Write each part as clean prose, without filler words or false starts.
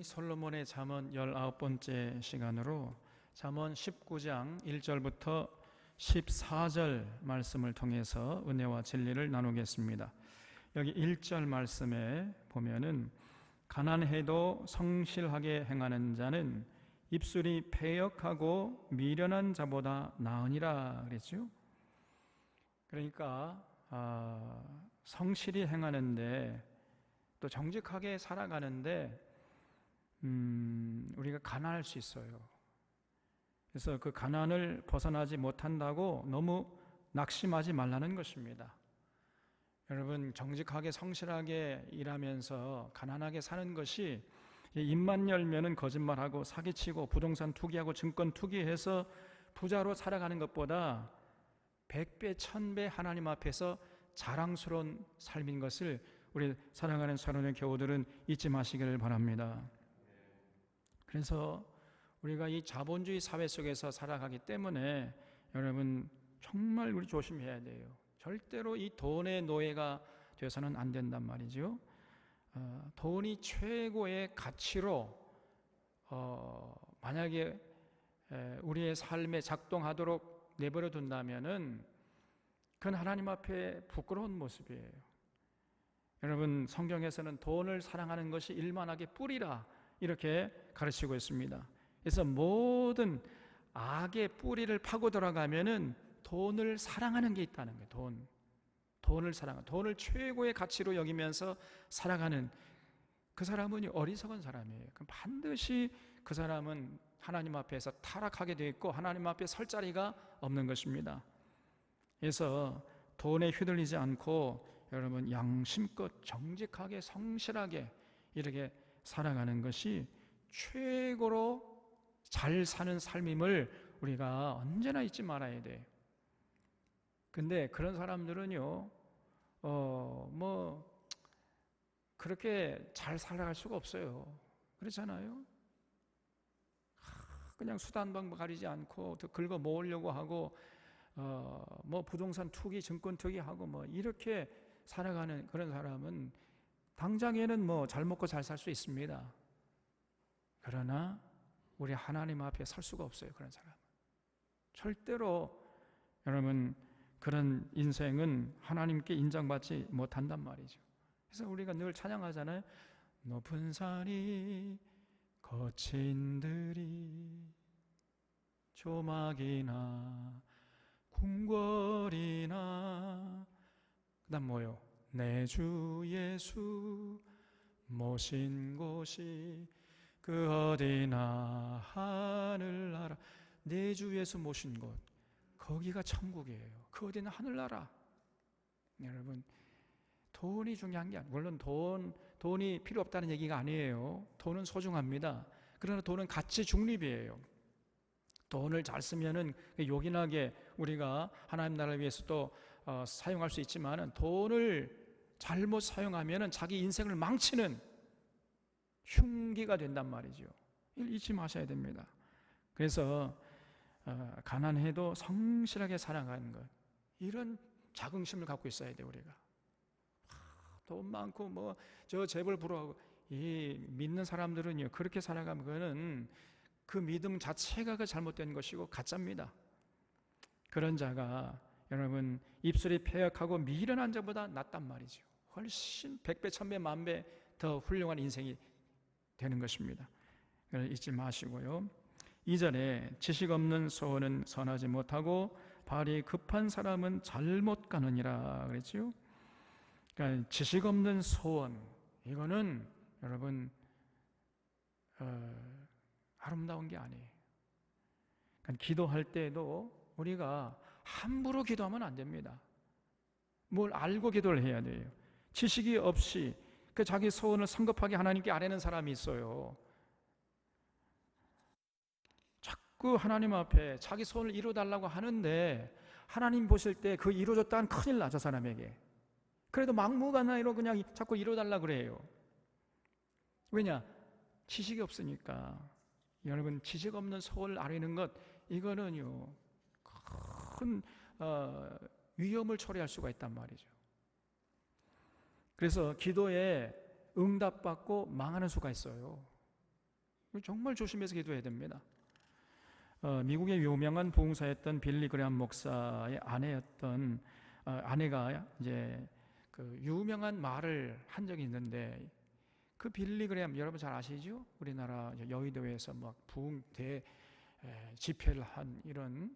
오늘은 솔로몬의 잠언 19번째 시간으로 잠언 19장 1절부터 14절 말씀을 통해서 은혜와 진리를 나누겠습니다. 여기 1절 말씀에 보면은 가난해도 성실하게 행하는 자는 입술이 패역하고 미련한 자보다 나으니라 그랬죠. 그러니까 성실히 행하는데 또 정직하게 살아가는데 우리가 가난할 수 있어요. 그래서 그 가난을 벗어나지 못한다고 너무 낙심하지 말라는 것입니다. 여러분, 정직하게 성실하게 일하면서 가난하게 사는 것이 입만 열면은 거짓말하고 사기치고 부동산 투기하고 증권 투기해서 부자로 살아가는 것보다 100배, 1000배 하나님 앞에서 자랑스러운 삶인 것을 우리 사랑하는 사랑하는 교우들은 잊지 마시기를 바랍니다. 그래서 우리가 이 자본주의 사회 속에서 살아가기 때문에 여러분 정말 우리 조심해야 돼요. 절대로 이 돈의 노예가 되어서는 안 된단 말이죠. 돈이 최고의 가치로 만약에 우리의 삶에 작동하도록 내버려 둔다면은 그건 하나님 앞에 부끄러운 모습이에요. 여러분, 성경에서는 돈을 사랑하는 것이 일만하게 뿌리라 이렇게 가르치고 있습니다. 그래서 모든 악의 뿌리를 파고 들어가면은 돈을 사랑하는 게 있다는 거예요. 돈을 사랑하는, 돈을 최고의 가치로 여기면서 살아가는 그 사람은 어리석은 사람이에요. 그럼 반드시 그 사람은 하나님 앞에서 타락하게 되어 있고 하나님 앞에 설 자리가 없는 것입니다. 그래서 돈에 휘둘리지 않고 여러분 양심껏 정직하게 성실하게 이렇게 살아가는 것이 최고로 잘 사는 삶임을 우리가 언제나 잊지 말아야 돼요. 근데 그런 사람들은요 그렇게 잘 살아갈 수가 없어요. 그렇잖아요. 그냥 수단방법 가리지 않고 더 긁어 모으려고 하고 부동산 투기, 증권 투기하고 이렇게 살아가는 그런 사람은 당장에는 잘 먹고 잘 살 수 있습니다. 그러나 우리 하나님 앞에 설 수가 없어요. 그런 사람은 절대로 여러분 그런 인생은 하나님께 인정받지 못한단 말이죠. 그래서 우리가 늘 찬양하잖아요. 높은 산이 거친 들이 조막이나 궁궐이나 그다음 뭐요? 내 주 예수 모신 곳이 그 어디나 하늘나라. 내 주 예수 모신 곳, 거기가 천국이에요. 그 어디나 하늘나라. 여러분, 돈이 중요한 게 아니에요. 물론 돈이 필요 없다는 얘기가 아니에요. 돈은 소중합니다. 그러나 돈은 가치 중립이에요. 돈을 잘 쓰면은 요긴하게 우리가 하나님 나라를 위해서 또 사용할 수 있지만은 돈을 잘못 사용하면은 자기 인생을 망치는 흉기가 된단 말이죠. 이걸 잊지 마셔야 됩니다. 그래서 가난해도 성실하게 살아가는 것, 이런 자긍심을 갖고 있어야 돼요. 우리가 돈 많고 저 재벌 부러워하고, 이 믿는 사람들은요 그렇게 살아가면 그거는 그 믿음 자체가 그 잘못된 것이고 가짜입니다. 그런 자가 여러분 입술이 패역하고 미련한 자보다 낫단 말이죠. 훨씬 100배, 1000배, 만배 더 훌륭한 인생이 되는 것입니다. 그걸 잊지 마시고요. 2절에 지식 없는 소원은 선하지 못하고 발이 급한 사람은 잘못 가느니라 그랬죠. 그러니까 지식 없는 소원, 이거는 여러분 아름다운 게 아니에요. 그러니까 기도할 때도 우리가 함부로 기도하면 안 됩니다. 뭘 알고 기도를 해야 돼요. 지식이 없이 그 자기 소원을 성급하게 하나님께 아뢰는 사람이 있어요. 자꾸 하나님 앞에 자기 소원을 이루어달라고 하는데 하나님 보실 때 그 이루어졌다는 큰일 나죠, 사람에게. 그래도 막무가내로 그냥 자꾸 이루어달라고 그래요. 왜냐? 지식이 없으니까. 여러분, 지식 없는 소원을 아뢰는 것, 이거는요 큰 위험을 초래할 수가 있단 말이죠. 그래서 기도에 응답받고 망하는 수가 있어요. 정말 조심해서 기도해야 됩니다. 미국의 유명한 부흥사였던 빌리 그레함 목사의 아내가 이제 그 유명한 말을 한 적이 있는데, 그 빌리 그레함 여러분 잘 아시죠? 우리나라 여의도에서 막 부흥 대 집회를 한 이런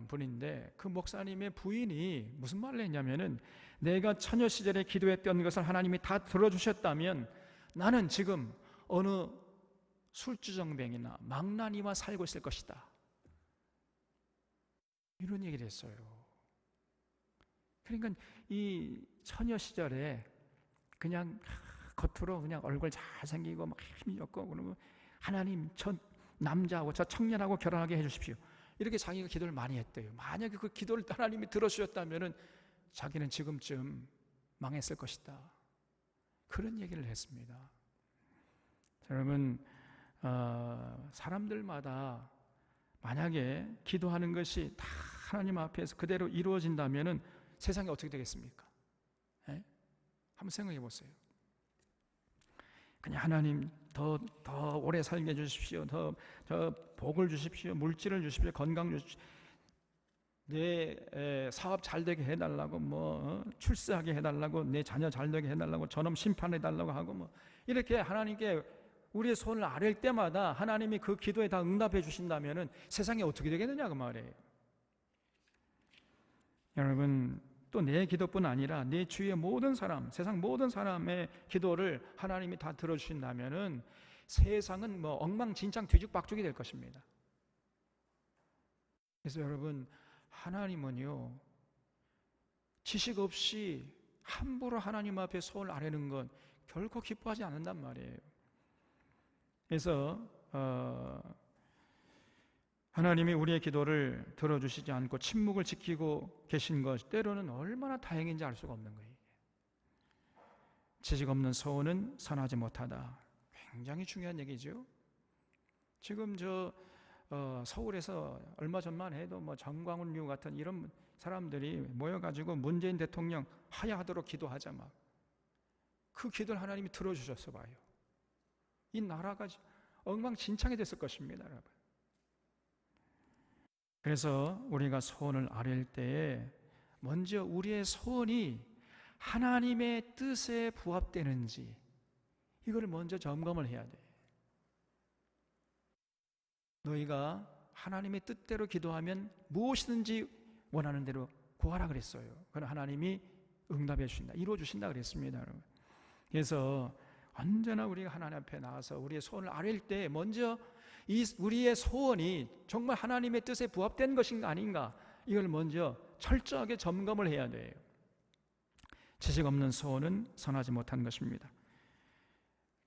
분인데, 그 목사님의 부인이 무슨 말을 했냐면은, 내가 처녀 시절에 기도했던 것을 하나님이 다 들어주셨다면 나는 지금 어느 술주정뱅이나 망나니와 살고 있을 것이다, 이런 얘기를 했어요. 그러니까 이 처녀 시절에 그냥 겉으로 그냥 얼굴 잘생기고 막 힘이 좋고 그러면, 하나님 저 남자하고 저 청년하고 결혼하게 해주십시오, 이렇게 자기가 기도를 많이 했대요. 만약에 그 기도를 하나님이 들어주셨다면 자기는 지금쯤 망했을 것이다, 그런 얘기를 했습니다. 여러분, 사람들마다 만약에 기도하는 것이 다 하나님 앞에서 그대로 이루어진다면 세상이 어떻게 되겠습니까? 한번 생각해 보세요. 그냥 하나님 더 오래 살게 해주십시오, 더 복을 주십시오, 물질을 주십시오, 건강 주십시오, 내 사업 잘 되게 해달라고, 출세하게 해달라고, 내 자녀 잘 되게 해달라고, 저놈 심판해달라고 하고, 이렇게 하나님께 우리의 손을 아랠 때마다 하나님이 그 기도에 다 응답해 주신다면 세상이 어떻게 되겠느냐 그 말이에요. 여러분, 또 내 기도뿐 아니라 내 주위의 모든 사람, 세상 모든 사람의 기도를 하나님이 다 들어주신다면 세상은 엉망진창 뒤죽박죽이 될 것입니다. 그래서 여러분, 하나님은요, 지식 없이 함부로 하나님 앞에 손을 아뢰는 건 결코 기뻐하지 않는단 말이에요. 그래서 하나님이 우리의 기도를 들어주시지 않고 침묵을 지키고 계신 것, 때로는 얼마나 다행인지 알 수가 없는 거예요. 지식 없는 소원은 선하지 못하다, 굉장히 중요한 얘기죠. 지금 서울에서 얼마 전만 해도 정광훈 같은 이런 사람들이 모여가지고 문재인 대통령 하야하도록 기도하자, 그 기도를 하나님이 들어주셨어 봐요. 이 나라가 엉망진창이 됐을 것입니다, 여러분. 그래서 우리가 소원을 아뢰일 때에 먼저 우리의 소원이 하나님의 뜻에 부합되는지 이걸 먼저 점검을 해야 돼. 너희가 하나님의 뜻대로 기도하면 무엇이든지 원하는 대로 구하라 그랬어요. 그럼 하나님이 응답해 주신다, 이루어 주신다 그랬습니다, 여러분. 그래서 언제나 우리가 하나님 앞에 나와서 우리의 소원을 아뢰일 때 먼저 우리의 소원이 정말 하나님의 뜻에 부합된 것인가 아닌가, 이걸 먼저 철저하게 점검을 해야 돼요. 지식 없는 소원은 선하지 못한 것입니다.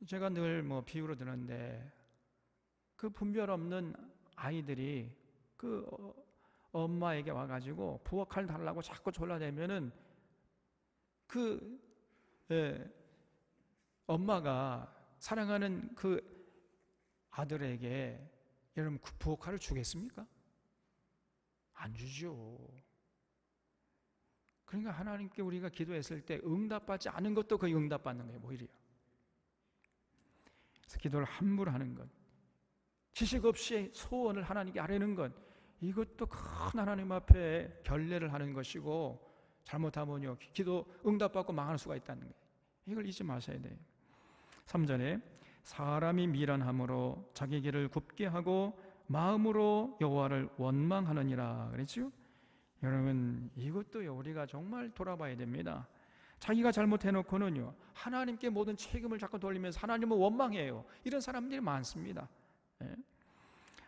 제가 늘 비유로 드는데, 그 분별 없는 아이들이 그 엄마에게 와가지고 부엌칼 달라고 자꾸 졸라대면은 엄마가 사랑하는 그 아들에게 여러분 그 부엌칼을 주겠습니까? 안 주죠. 그러니까 하나님께 우리가 기도했을 때 응답받지 않은 것도 거의 응답받는 거예요, 오히려. 그래서 기도를 함부로 하는 것, 지식 없이 소원을 하나님께 아뢰는 것, 이것도 큰 하나님 앞에 결례를 하는 것이고, 잘못하면요 기도 응답받고 망할 수가 있다는 거예요. 이걸 잊지 마셔야 돼요. 3절에 사람이 미련함으로 자기 길을 굽게 하고 마음으로 여호와를 원망하느니라 그랬죠. 여러분, 이것도요 우리가 정말 돌아봐야 됩니다. 자기가 잘못해놓고는요 하나님께 모든 책임을 자꾸 돌리면서 하나님을 원망해요. 이런 사람들이 많습니다.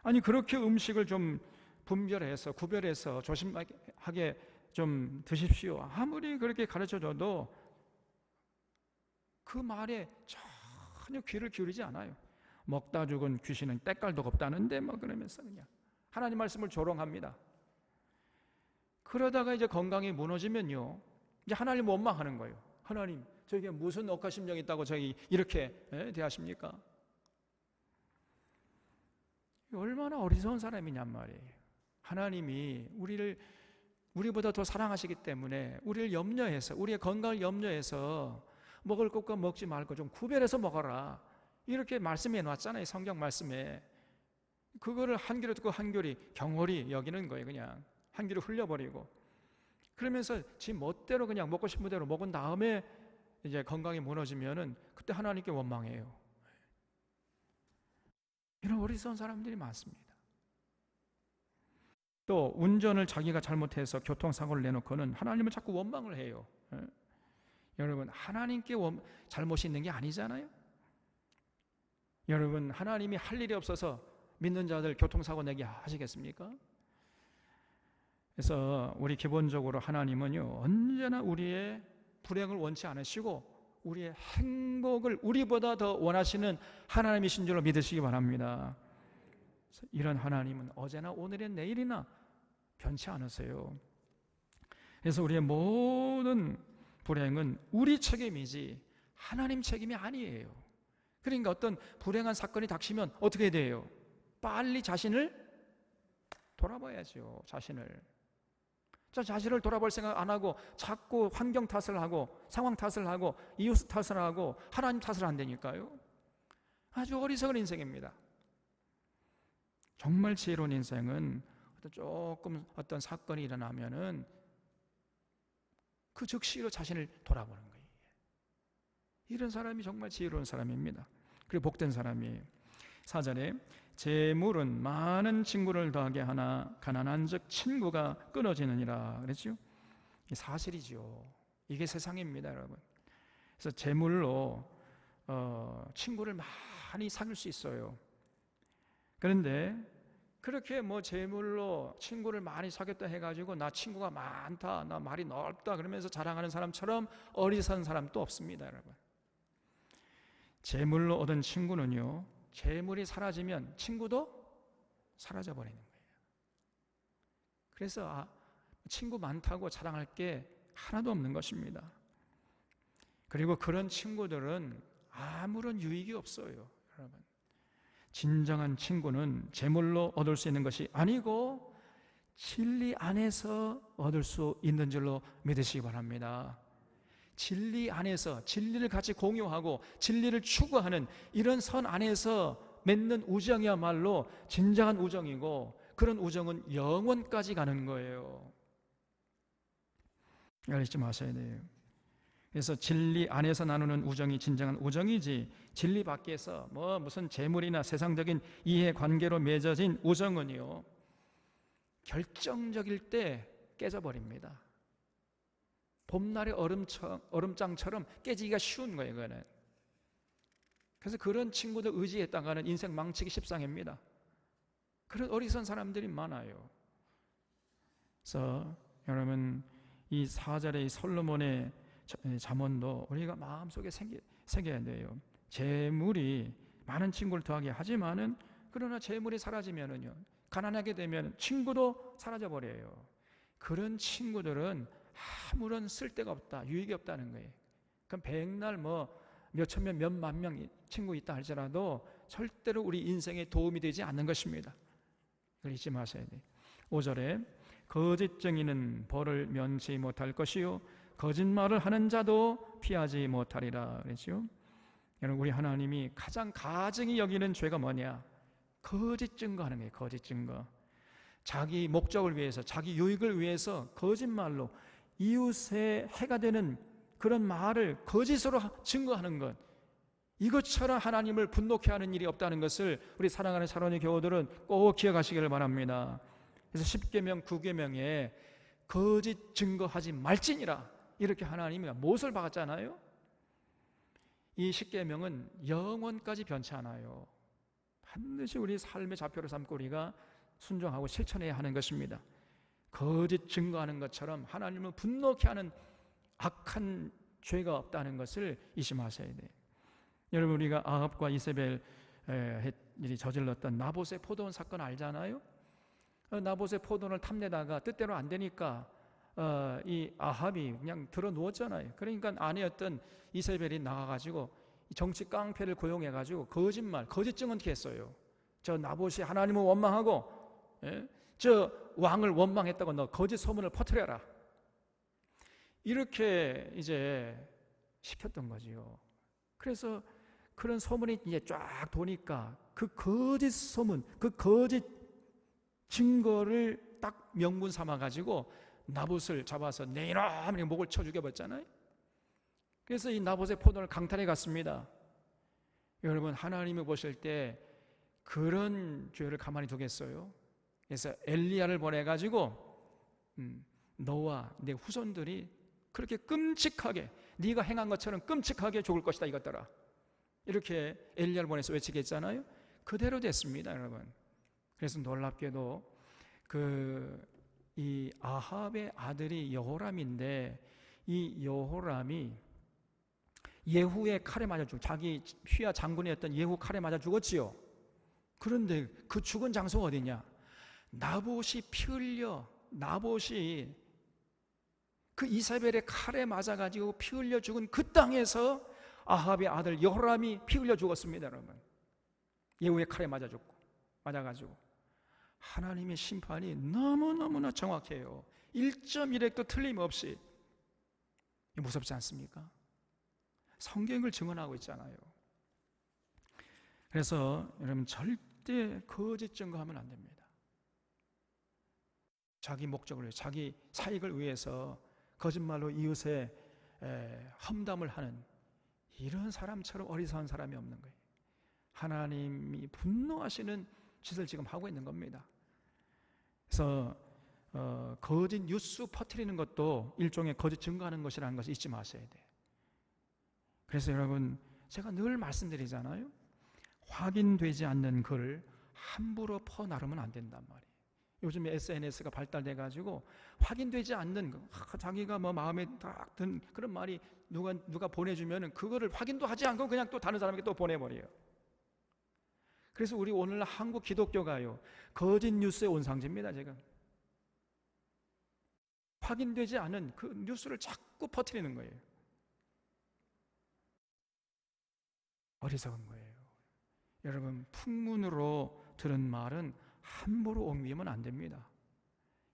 아니, 그렇게 음식을 좀 분별해서 구별해서 조심하게 좀 드십시오, 아무리 그렇게 가르쳐줘도 그 말에 전혀 귀를 기울이지 않아요. 먹다 죽은 귀신은 때깔도 없다는데 그러면서 그냥 하나님 말씀을 조롱합니다. 그러다가 이제 건강이 무너지면요 이제 하나님 원망하는 거예요. 하나님, 저에게 무슨 억하심정이 있다고 저희 이렇게 대하십니까? 얼마나 어리석은 사람이냔 말이에요. 하나님이 우리보다 더 사랑하시기 때문에 우리를 염려해서, 우리의 건강을 염려해서 먹을 것과 먹지 말 것 좀 구별해서 먹어라, 이렇게 말씀해 놨잖아요. 성경 말씀에. 그거를 한 귀로 듣고 한 귀로 경홀히 여기는 거예요. 그냥 한 귀로 흘려버리고, 그러면서 지 멋대로 그냥 먹고 싶은 대로 먹은 다음에 이제 건강이 무너지면은 그때 하나님께 원망해요. 이런 어리석은 사람들이 많습니다. 또 운전을 자기가 잘못해서 교통사고를 내놓고는 하나님을 자꾸 원망을 해요. 여러분, 하나님께 잘못이 있는 게 아니잖아요. 여러분, 하나님이 할 일이 없어서 믿는 자들 교통사고 내게 하시겠습니까? 그래서 우리 기본적으로 하나님은요, 언제나 우리의 불행을 원치 않으시고 우리의 행복을 우리보다 더 원하시는 하나님이신 줄로 믿으시기 바랍니다. 이런 하나님은 어제나 오늘이나 내일이나 변치 않으세요. 그래서 우리의 모든 불행은 우리 책임이지 하나님 책임이 아니에요. 그러니까 어떤 불행한 사건이 닥치면 어떻게 돼요? 빨리 자신을 돌아봐야죠. 자신을 돌아볼 생각 안 하고 자꾸 환경 탓을 하고 상황 탓을 하고 이웃 탓을 하고 하나님 탓을 한다니까요. 아주 어리석은 인생입니다. 정말 지혜로운 인생은 조금 어떤 사건이 일어나면은 그 즉시로 자신을 돌아보는 거예요. 이런 사람이 정말 지혜로운 사람입니다. 그리고 복된 사람이에요. 4절에 재물은 많은 친구를 더하게 하나 가난한 즉 친구가 끊어지느니라 그랬죠. 이게 사실이죠. 이게 세상입니다, 여러분. 그래서 재물로 친구를 많이 사귈 수 있어요. 그런데 그렇게 재물로 친구를 많이 사귀었다 해가지고 나 친구가 많다, 나 말이 넓다 그러면서 자랑하는 사람처럼 어리석은 사람도 없습니다, 여러분. 재물로 얻은 친구는요, 재물이 사라지면 친구도 사라져 버리는 거예요. 그래서 친구 많다고 자랑할 게 하나도 없는 것입니다. 그리고 그런 친구들은 아무런 유익이 없어요, 여러분. 진정한 친구는 재물로 얻을 수 있는 것이 아니고 진리 안에서 얻을 수 있는 줄로 믿으시기 바랍니다. 진리 안에서 진리를 같이 공유하고 진리를 추구하는 이런 선 안에서 맺는 우정이야말로 진정한 우정이고, 그런 우정은 영원까지 가는 거예요. 이걸 잊지 마셔야 돼요. 그래서 진리 안에서 나누는 우정이 진정한 우정이지, 진리 밖에서 무슨 재물이나 세상적인 이해관계로 맺어진 우정은요, 결정적일 때 깨져버립니다. 봄날의 얼음장처럼 깨지기가 쉬운 거예요, 그거는. 그래서 그런 친구들 의지했다가는 인생 망치기 십상입니다. 그런 어리석은 사람들이 많아요. 그래서 여러분, 이 4절의 솔로몬의 잠언도 우리가 마음속에 새겨야 돼요. 재물이 많은 친구를 더하게 하지만은, 그러나 재물이 사라지면은요, 가난하게 되면 친구도 사라져 버려요. 그런 친구들은 아무런 쓸데가 없다, 유익이 없다는 거예요. 그럼 백날 몇천 명, 몇만 명 친구 있다 할지라도 절대로 우리 인생에 도움이 되지 않는 것입니다. 그걸 잊지 마셔야 돼요. 5절에 거짓 증인은 벌을 면치 못할 것이요 거짓말을 하는 자도 피하지 못하리라 그랬죠. 여러분, 우리 하나님이 가장 가증히 여기는 죄가 뭐냐? 거짓 증거하는 거예요. 거짓 증거. 자기 목적을 위해서, 자기 유익을 위해서 거짓말로 이웃에 해가 되는 그런 말을 거짓으로 증거하는 것, 이것처럼 하나님을 분노케 하는 일이 없다는 것을 우리 사랑하는 사랑하는 교우들은 꼭 기억하시기를 바랍니다. 그래서 10계명 9계명에 거짓 증거하지 말지니라, 이렇게 하나님이 못을 박았잖아요. 이 10계명은 영원까지 변치 않아요. 반드시 우리 삶의 좌표를 삼고 우리가 순종하고 실천해야 하는 것입니다. 거짓 증거하는 것처럼 하나님을 분노케 하는 악한 죄가 없다는 것을 잊지 마셔야 돼요. 여러분, 우리가 아합과 이세벨이 저질렀던 나봇의 포도원 사건 알잖아요. 나봇의 포도원을 탐내다가 뜻대로 안 되니까 이 아합이 그냥 들어 누웠잖아요. 그러니까 아내였던 이세벨이 나가가지고 정치 깡패를 고용해가지고 거짓 증언케 했어요. 저 나봇이 하나님을 원망하고 저 왕을 원망했다고 너 거짓 소문을 퍼뜨려라, 이렇게 이제 시켰던 거지요. 그래서 그런 소문이 이제 쫙 도니까 그 거짓 소문, 그 거짓 증거를 딱 명분 삼아 가지고 나봇을 잡아서 내 이놈 목을 쳐 죽여버렸잖아요. 그래서 이 나봇의 포도를 강탈해 갔습니다. 여러분, 하나님이 보실 때 그런 죄를 가만히 두겠어요? 그래서 엘리야를 보내가지고 너와 내 후손들이 그렇게 끔찍하게 네가 행한 것처럼 끔찍하게 죽을 것이다 이것들아, 이렇게 엘리야를 보내서 외치게 했잖아요. 그대로 됐습니다, 여러분. 그래서 놀랍게도 이 아합의 아들이 여호람인데, 이 여호람이 예후의 칼에 맞아 죽고, 자기 휘하 장군이었던 예후 칼에 맞아 죽었지요. 그런데 그 죽은 장소가 어디냐? 나봇이 피 흘려, 나봇이 그 이사벨의 칼에 맞아가지고 피 흘려 죽은 그 땅에서 아합의 아들 여호람이 피 흘려 죽었습니다, 여러분. 예후의 칼에 맞아가지고. 하나님의 심판이 너무너무나 정확해요. 1.1획도 틀림없이. 무섭지 않습니까? 성경을 증언하고 있잖아요. 그래서 여러분, 절대 거짓 증거하면 안 됩니다. 자기 목적을 위해, 자기 사익을 위해서 거짓말로 이웃의 험담을 하는 이런 사람처럼 어리석은 사람이 없는 거예요. 하나님이 분노하시는 짓을 지금 하고 있는 겁니다. 그래서 거짓 뉴스 퍼뜨리는 것도 일종의 거짓 증거하는 것이라는 것을 잊지 마셔야 돼요. 그래서 여러분, 제가 늘 말씀드리잖아요. 확인되지 않는 글을 함부로 퍼나르면 안 된단 말이에요. 요즘에 SNS가 발달돼가지고 확인되지 않는 자기가 뭐 마음에 딱 든 그런 말이 누가 보내주면은 그거를 확인도 하지 않고 그냥 또 다른 사람에게 또 보내버려요. 그래서 우리 오늘날 한국 기독교가요, 거짓 뉴스의 온상지입니다. 지금 확인되지 않은 그 뉴스를 자꾸 퍼뜨리는 거예요. 어리석은 거예요. 여러분, 풍문으로 들은 말은 함부로 옮기면 안 됩니다.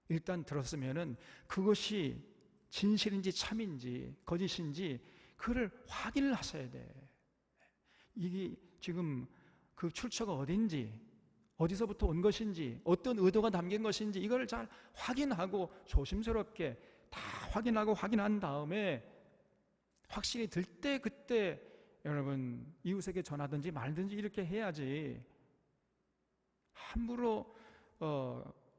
일단 들었으면은 그것이 진실인지 참인지 거짓인지 그를 확인을 하셔야 돼. 이게 지금 그 출처가 어딘지, 어디서부터 온 것인지, 어떤 의도가 담긴 것인지 이걸 잘 확인하고 조심스럽게 다 확인한 다음에 확신이 들 때 그때 여러분 이웃에게 전하든지 말든지 이렇게 해야지, 함부로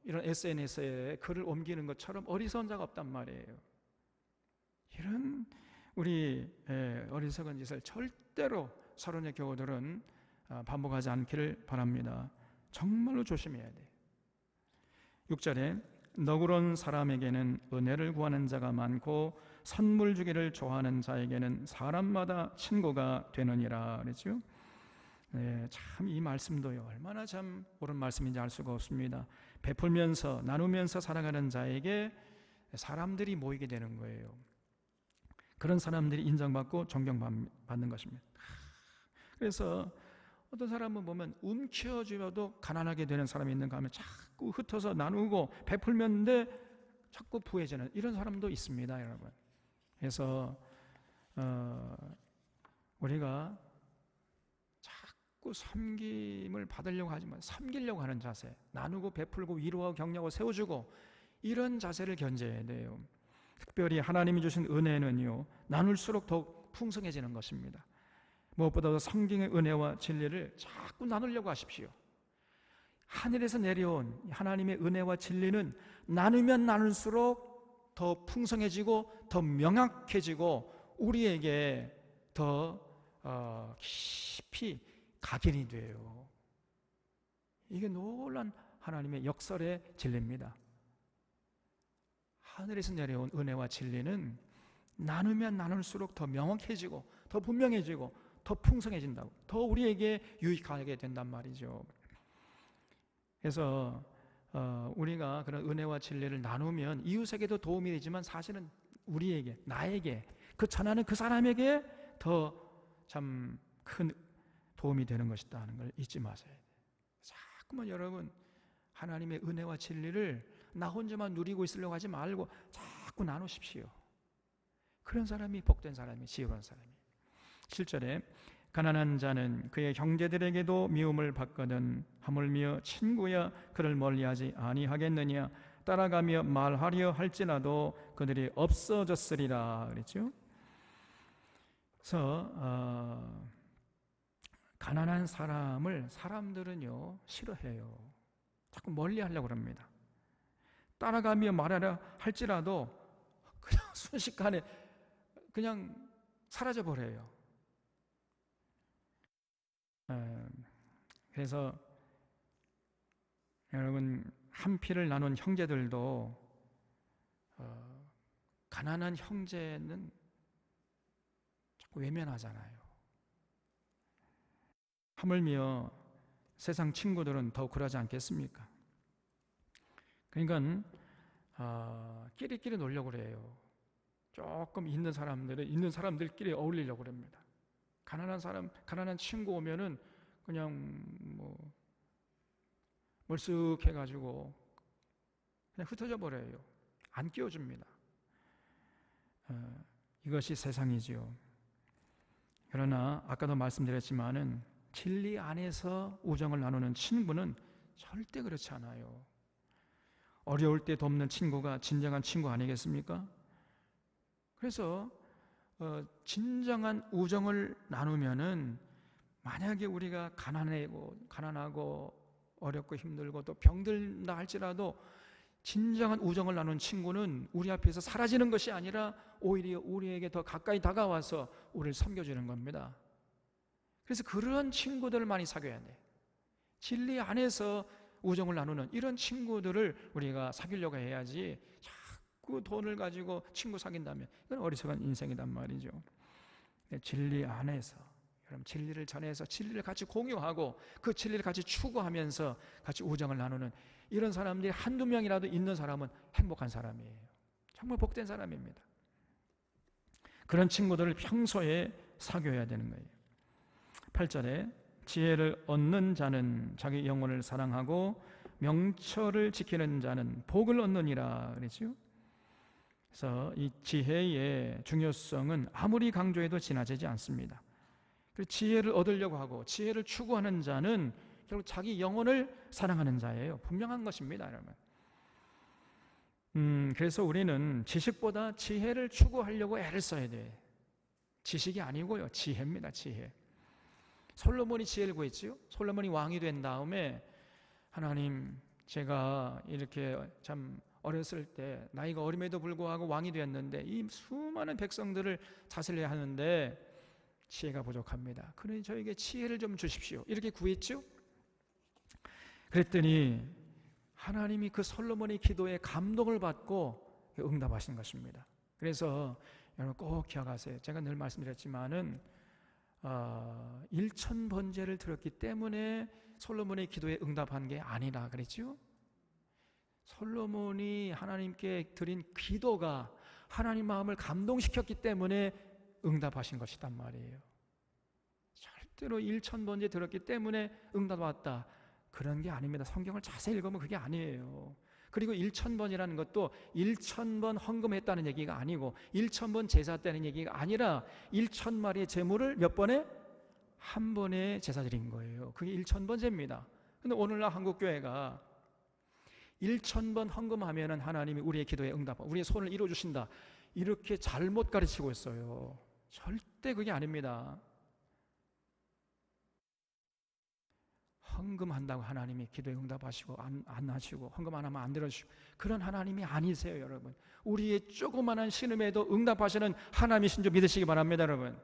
이런 SNS에 글을 옮기는 것처럼 어리석은 자가 없단 말이에요. 이런 우리 어리석은 짓을 절대로 서론의 교우들은 반복하지 않기를 바랍니다. 정말로 조심해야 돼. 6절에 너그러운 사람에게는 은혜를 구하는 자가 많고 선물 주기를 좋아하는 자에게는 사람마다 친구가 되느니라 그랬죠. 네, 참 이 말씀도요, 얼마나 참 옳은 말씀인지 알 수가 없습니다. 베풀면서 나누면서 살아가는 자에게 사람들이 모이게 되는 거예요. 그런 사람들이 인정받고 존경받는 것입니다. 그래서 어떤 사람은 보면 움켜쥐어도 가난하게 되는 사람이 있는가 하면 자꾸 흩어서 나누고 베풀면데 자꾸 부해지는 이런 사람도 있습니다, 여러분. 그래서 우리가 자꾸 섬김을 받으려고 하지만 섬기려고 하는 자세, 나누고 베풀고 위로하고 격려하고 세워주고 이런 자세를 견제해야 돼요. 특별히 하나님이 주신 은혜는요, 나눌수록 더욱 풍성해지는 것입니다. 무엇보다도 성경의 은혜와 진리를 자꾸 나누려고 하십시오. 하늘에서 내려온 하나님의 은혜와 진리는 나누면 나눌수록 더 풍성해지고 더 명확해지고 우리에게 더 깊이 각인이 돼요. 이게 놀란 하나님의 역설의 진리입니다. 하늘에서 내려온 은혜와 진리는 나누면 나눌수록 더 명확해지고 더 분명해지고 더 풍성해진다고, 더 우리에게 유익하게 된단 말이죠. 그래서 우리가 그런 은혜와 진리를 나누면 이웃에게도 도움이 되지만 사실은 우리에게, 나에게, 그 전하는 그 사람에게 더 참 큰 도움이 되는 것이다 하는 걸 잊지 마세요. 자꾸만 여러분 하나님의 은혜와 진리를 나 혼자만 누리고 있으려고 하지 말고 자꾸 나누십시오. 그런 사람이 복된 사람이, 지혜로운 사람이. 7절에 가난한 자는 그의 형제들에게도 미움을 받거든 하물며 친구야 그를 멀리하지 아니하겠느냐. 따라가며 말하려 할지라도 그들이 없어졌으리라 그랬죠. 그래서 가난한 사람을 사람들은요 싫어해요. 자꾸 멀리하려고 합니다. 따라가며 말하려 할지라도 그냥 순식간에 그냥 사라져버려요. 그래서 여러분, 한 피를 나눈 형제들도 가난한 형제는 자꾸 외면하잖아요. 하물며 세상 친구들은 더욱 그러지 않겠습니까? 그러니까 끼리끼리 놀려고 그래요. 조금 있는 사람들은 있는 사람들끼리 어울리려고 합니다. 가난한 사람, 가난한 친구 오면은 그냥 멀쓱해가지고 그냥 흩어져 버려요. 안 끼워줍니다. 이것이 세상이지요. 그러나 아까도 말씀드렸지만은 진리 안에서 우정을 나누는 친구는 절대 그렇지 않아요. 어려울 때 돕는 친구가 진정한 친구 아니겠습니까? 그래서 진정한 우정을 나누면은 만약에 우리가 가난하고 어렵고 힘들고 또 병들다 할지라도 진정한 우정을 나누는 친구는 우리 앞에서 사라지는 것이 아니라 오히려 우리에게 더 가까이 다가와서 우리를 섬겨주는 겁니다. 그래서 그런 친구들을 많이 사귀어야 돼. 진리 안에서 우정을 나누는 이런 친구들을 우리가 사귀려고 해야지 자꾸 돈을 가지고 친구 사귄다면 이건 어리석은 인생이란 말이죠. 진리 안에서 여러분 진리를 전해서 진리를 같이 공유하고 그 진리를 같이 추구하면서 같이 우정을 나누는 이런 사람들이 한두 명이라도 있는 사람은 행복한 사람이에요. 정말 복된 사람입니다. 그런 친구들을 평소에 사귀어야 되는 거예요. 8절에 지혜를 얻는 자는 자기 영혼을 사랑하고 명철을 지키는 자는 복을 얻느니라 그랬죠. 그래서 이 지혜의 중요성은 아무리 강조해도 지나치지 않습니다. 지혜를 얻으려고 하고 지혜를 추구하는 자는 결국 자기 영혼을 사랑하는 자예요. 분명한 것입니다, 여러분. 그래서 우리는 지식보다 지혜를 추구하려고 애를 써야 돼. 지식이 아니고요, 지혜입니다, 지혜. 솔로몬이 지혜를 구했지요. 솔로몬이 왕이 된 다음에 하나님, 제가 이렇게 참 어렸을 때 나이가 어림에도 불구하고 왕이 되었는데 이 수많은 백성들을 다스려야 하는데 지혜가 부족합니다. 그러니 저에게 지혜를 좀 주십시오. 이렇게 구했죠. 그랬더니 하나님이 그 솔로몬의 기도에 감동을 받고 응답하신 것입니다. 그래서 여러분 꼭 기억하세요. 제가 늘 말씀드렸지만은 1,000번제를 드렸기 때문에 솔로몬의 기도에 응답한 게 아니라 그랬죠. 솔로몬이 하나님께 드린 기도가 하나님 마음을 감동시켰기 때문에 응답하신 것이란 말이에요. 절대로 1,000번제 드렸기 때문에 응답받았다, 그런 게 아닙니다. 성경을 자세히 읽으면 그게 아니에요. 그리고 1,000번이라는 것도 1,000번 헌금했다는 얘기가 아니고 1,000번 제사 때는 얘기가 아니라 1,000마리의 제물을 몇 번에? 한 번에 제사 드린 거예요. 그게 1,000번제입니다. 근데 오늘날 한국교회가 1,000번 헌금하면은 하나님이 우리의 기도에 응답하고 우리의 소원을 이루어주신다, 이렇게 잘못 가르치고 있어요. 절대 그게 아닙니다. 헌금한다고 하나님이 기도에 응답하시고 안 하시고 헌금 안 하면 안 들어주시고 그런 하나님이 아니세요, 여러분. 우리의 조그마한 신음에도 응답하시는 하나님이신 줄 믿으시기 바랍니다, 여러분.